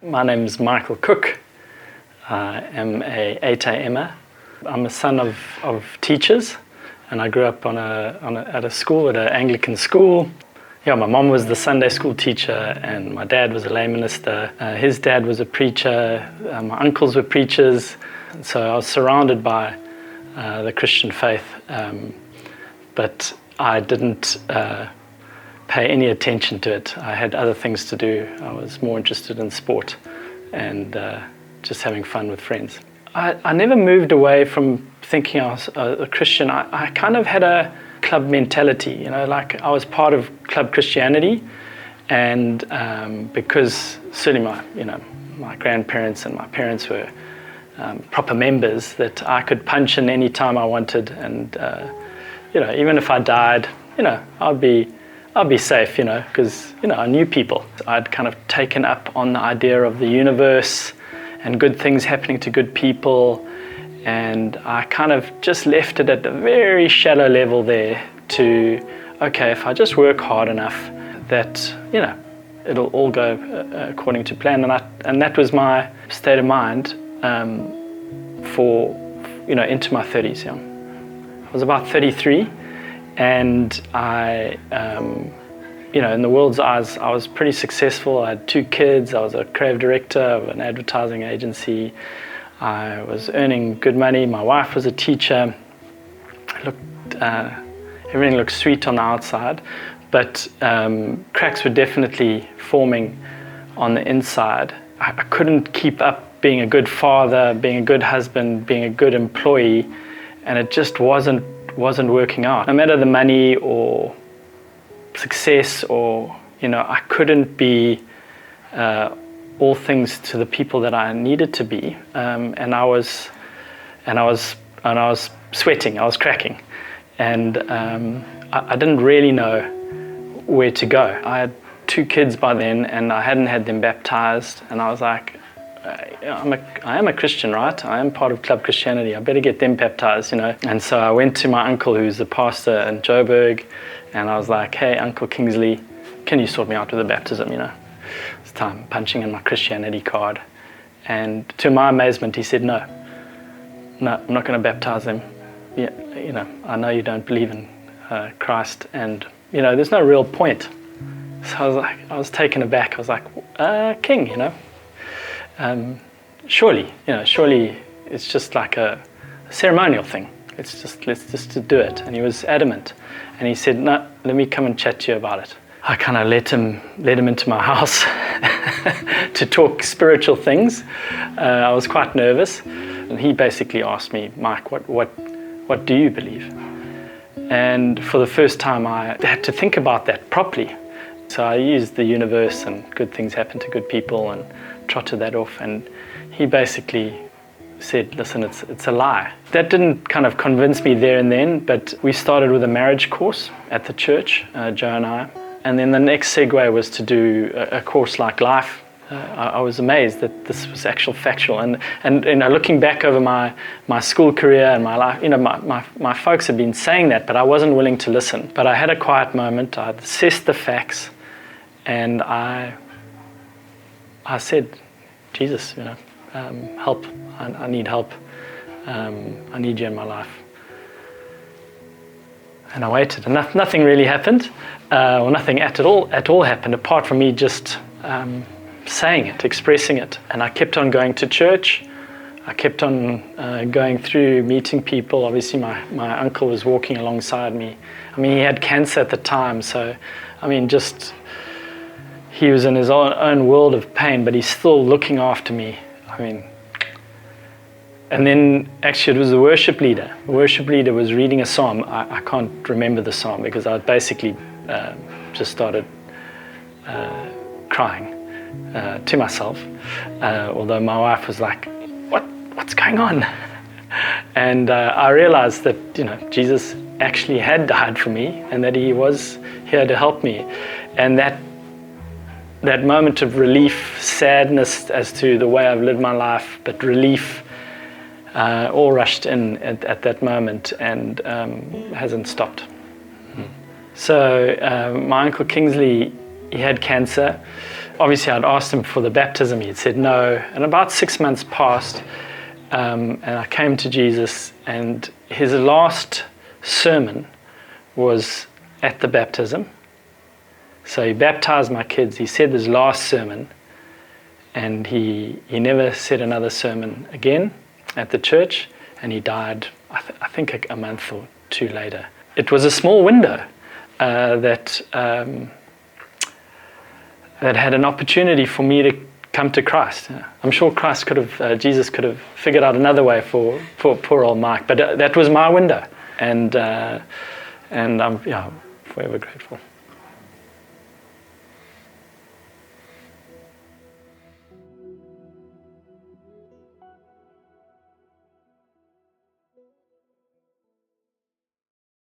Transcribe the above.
My name is Michael Cook. I am a 8am. I'm a son of teachers, and I grew up at a school, at an Anglican school. Yeah, my mom was the Sunday school teacher, and my dad was a lay minister. His dad was a preacher. My uncles were preachers. And so I was surrounded by the Christian faith, but I didn't pay any attention to it. I had other things to do. I was more interested in sport and just having fun with friends. I never moved away from thinking I was a Christian. I kind of had a club mentality, like I was part of Club Christianity, and because certainly my grandparents and my parents were proper members, that I could punch in any time I wanted, and even if I died, I'd be safe, because I knew people. I'd kind of taken up on the idea of the universe and good things happening to good people, and I kind of just left it at a very shallow level there to, okay, if I just work hard enough, that it'll all go according to plan, and that was my state of mind for into my 30s. I was about 33. And I, in the world's eyes, I was pretty successful. I had 2 kids. I was a creative director of an advertising agency. I was earning good money. My wife was a teacher. Everything looked sweet on the outside, but cracks were definitely forming on the inside. I couldn't keep up being a good father, being a good husband, being a good employee, and it just wasn't working out. No matter the money or success, or I couldn't be all things to the people that I needed to be, and I was sweating. I was cracking, and I didn't really know where to go. I had 2 kids by then, and I hadn't had them baptized, and I was like, I am a Christian, right? I am part of Club Christianity. I better get them baptized, And so I went to my uncle, who's a pastor in Joburg, and I was like, hey, Uncle Kingsley, can you sort me out with a baptism, It's time, punching in my Christianity card. And to my amazement, he said, no, I'm not going to baptize them. Yeah, I know you don't believe in Christ, and, there's no real point. So I was taken aback. I was like, King, surely it's just like a ceremonial thing. Let's just do it. And he was adamant. And he said, no, let me come and chat to you about it. I kind of let him into my house to talk spiritual things. I was quite nervous. And he basically asked me, Mike, what do you believe? And for the first time, I had to think about that properly. So I used the universe and good things happen to good people and trotted that off, and he basically said, listen, it's a lie. That didn't kind of convince me there and then, but we started with a marriage course at the church, Joe and I, and then the next segue was to do a course like life. I was amazed that this was actual factual, and looking back over my school career and my life, my folks had been saying that, but I wasn't willing to listen. But I had a quiet moment. I assessed the facts, and I said, Jesus, help. I need help. I need you in my life. And I waited, and nothing really happened, or nothing at all happened, apart from me just saying it, expressing it. And I kept on going to church. I kept on going through, meeting people. Obviously, my uncle was walking alongside me. He had cancer at the time, so, he was in his own world of pain, but he's still looking after me. And then actually it was the worship leader. The worship leader was reading a psalm. I can't remember the psalm because I basically just started crying to myself. Although my wife was like, what's going on? And I realized that, Jesus actually had died for me and that he was here to help me. And that moment of relief, sadness as to the way I've lived my life, but relief all rushed in at that moment and hasn't stopped. So my Uncle Kingsley, he had cancer. obviously I'd asked him for the baptism, he'd said no, and about 6 months passed, and I came to Jesus, and his last sermon was at the baptism. So he baptized my kids, he said his last sermon, and he never said another sermon again at the church, and he died, I think a month or two later. It was a small window that had an opportunity for me to come to Christ. I'm sure Jesus could have figured out another way for poor old Mike, but that was my window, and I'm forever grateful.